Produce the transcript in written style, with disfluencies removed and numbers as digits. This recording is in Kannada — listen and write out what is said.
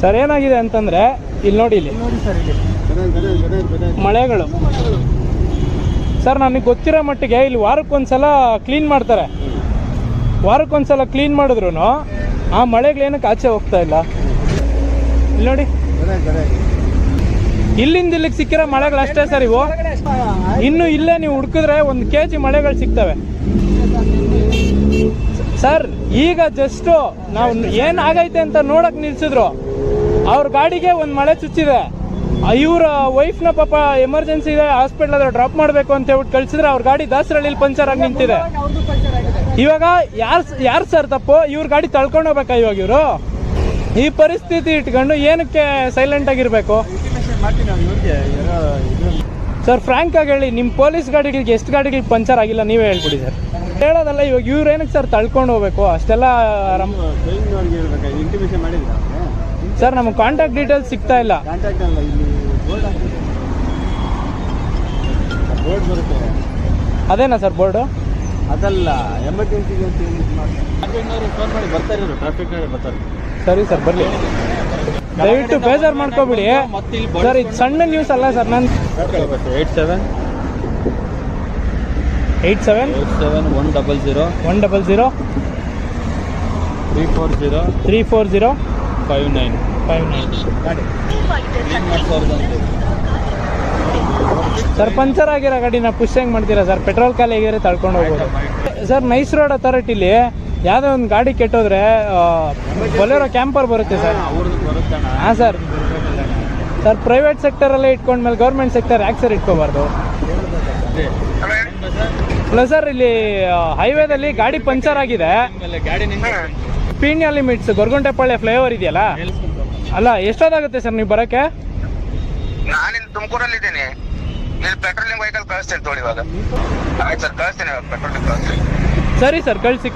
ಸರ್ ಏನಾಗಿದೆ ಅಂತಂದರೆ ಇಲ್ಲಿ ನೋಡಿ, ಇಲ್ಲಿ ಸರ್ ಇಲ್ಲಿ ಮಳೆಗಳು ಸರ್ ನನಗೆ ಗೊತ್ತಿರೋ ಮಟ್ಟಿಗೆ ಇಲ್ಲಿ ವಾರಕ್ಕೊಂದ್ಸಲ ಕ್ಲೀನ್ ಮಾಡ್ತಾರೆ. ವಾರಕ್ಕೊಂದ್ಸಲ ಕ್ಲೀನ್ ಮಾಡಿದ್ರು ಆ ಮಳೆಗಳೇನಕ್ಕೆ ಆಚೆ ಹೋಗ್ತಾ ಇಲ್ಲ. ಇಲ್ಲಿ ನೋಡಿ, ಇಲ್ಲಿಂದ ಇಲ್ಲಿಗೆ ಸಿಕ್ಕಿರೋ ಮಳೆಗಳು ಅಷ್ಟೇ ಸರ್ ಇವು. ಇನ್ನು ಇಲ್ಲೇ ನೀವು ಹುಡುಕಿದ್ರೆ 1 kg ಮಳೆಗಳು ಸಿಗ್ತವೆ ಸರ್. ಈಗ ಜಸ್ಟು ನಾವು ಏನಾಗೈತೆ ಅಂತ ನೋಡಕ್ ನಿಲ್ಸಿದ್ರು, ಅವ್ರ ಗಾಡಿಗೆ ಒಂದು ಮಳೆ ಚುಚ್ಚಿದೆ. ಇವ್ರ ವೈಫ್ನ ಪಾಪ ಎಮರ್ಜೆನ್ಸಿ ಇದೆ, ಹಾಸ್ಪಿಟ್ಲ್ ಹತ್ರ ಡ್ರಾಪ್ ಮಾಡಬೇಕು ಅಂತ ಹೇಳ್ಬಿಟ್ಟು ಕಳ್ಸಿದ್ರೆ ಅವ್ರ ಗಾಡಿ ದಾಸರಳ್ಳಿಲಿ ಪಂಚರ್ ಆಗಿ ನಿಂತಿದೆ. ಇವಾಗ ಯಾರು ಸರ್ ತಪ್ಪು? ಇವ್ರ ಗಾಡಿ ತಳ್ಕೊಂಡು ಹೋಗ್ಬೇಕಾ ಇವಾಗ ಇವರು? ಈ ಪರಿಸ್ಥಿತಿ ಇಟ್ಕೊಂಡು ಏನಕ್ಕೆ ಸೈಲೆಂಟ್ ಆಗಿರ್ಬೇಕು ಸರ್? ಫ್ರಾಂಕ್ ಆಗಿ ಹೇಳಿ, ನಿಮ್ಮ ಪೊಲೀಸ್ ಗಾಡಿಗಳಿಗೆ ಎಷ್ಟು ಗಾಡಿಗಳಿಗೆ ಪಂಚರ್ ಆಗಿಲ್ಲ ನೀವೇ ಹೇಳ್ಬಿಡಿ ಸರ್. ಹೇಳೋದಲ್ಲ, ಇವಾಗ ಇವ್ರು ಏನಕ್ಕೆ ಸರ್ ತಳ್ಕೊಂಡು ಹೋಗ್ಬೇಕು ಅಷ್ಟೆಲ್ಲ? ಸರ್ ನಮಗೆ ಕಾಂಟ್ಯಾಕ್ಟ್ ಡೀಟೇಲ್ಸ್ ಸಿಗ್ತಾ ಇಲ್ಲ. ಅದೇನಾ ಸರ್ ಬೋರ್ಡು? ಅದಲ್ಲ, ಎಮರ್ಜೆನ್ಸಿಗೆ ಫೋನ್ ಮಾಡಿ ಬರ್ತಾರೆ, ಟ್ರಾಫಿಕ್ ಬರ್ತಾರೆ. ಸರಿ ಸರ್, ಬರಲಿ. ದಯವಿಟ್ಟು ಬೇಜಾರು ಮಾಡ್ಕೋಬಿಡಿ ಸರ್, ಇದು ಸಣ್ಣ ನ್ಯೂಸ್ ಅಲ್ಲ ಸರ್. ನಾನು 87 100 340 59. ಸರ್ ಪಂಚರ್ ಆಗಿರೋ ಗಾಡಿನ ಪುಷ್ ಹೆಂಗೆ ಮಾಡ್ತೀರಾ ಸರ್? ಪೆಟ್ರೋಲ್ ಖಾಲಿ ಆಗಿದ್ರೆ ತಳ್ಕೊಂಡು ಹೋಗ್ಬೋದು ಸರ್. ನೈಸ್ ರೋಡ್ ಅಥಾರಿಟಿಲಿ ಯಾವುದೋ ಒಂದು ಗಾಡಿ ಕೆಟ್ಟೋದ್ರೆ ಬೊಲೆರೋ ಕ್ಯಾಂಪರ್ ಬರುತ್ತೆ ಸರ್. ಹಾಂ ಸರ್. ಸರ್ ಪ್ರೈವೇಟ್ ಸೆಕ್ಟರಲ್ಲೇ ಇಟ್ಕೊಂಡ್ಮೇಲೆ ಗೌರ್ಮೆಂಟ್ ಸೆಕ್ಟರ್ ಯಾಕೆ ಸರ್ ಇಟ್ಕೋಬಾರ್ದು? ಅಲ್ಲ ಸರ್, ಇಲ್ಲಿ ಹೈವೇದಲ್ಲಿ ಗಾಡಿ ಪಂಚರ್ ಆಗಿದೆ. ಪೀಣ್ಯ ಲಿಮಿಟ್ಸ್ ಗೊರಗುಂಟೆಪಾಳ್ಯ ಫ್ಲೈಓವರ್ ಇದೆಯಲ್ಲ, ಅಲ್ಲ ಎಷ್ಟೊತ್ತಾಗುತ್ತೆ ಸರ್ ನೀವು ಬರೋಕ್ಕೆ? ನಾನಿಲ್ಲಿ ತುಮಕೂರಲ್ಲಿದ್ದೀನಿ. ಇಲ್ಲಿ ಪೆಟ್ರೋಲಿಂಗ್ ವೆಹಿಕಲ್ ಕಳಿಸ್ತೇನೆ ತೋಳಿ ಇವಾಗ. ಆಯ್ತು ಸರ್, ಕಳಿಸ್ತೇನೆ ಇವಾಗ ಪೆಟ್ರೋಲಿಂಗ್ ಕಳಿಸ್ತೀನಿ. ಸರಿ ಸರ್, ಕಳಿಸಿ.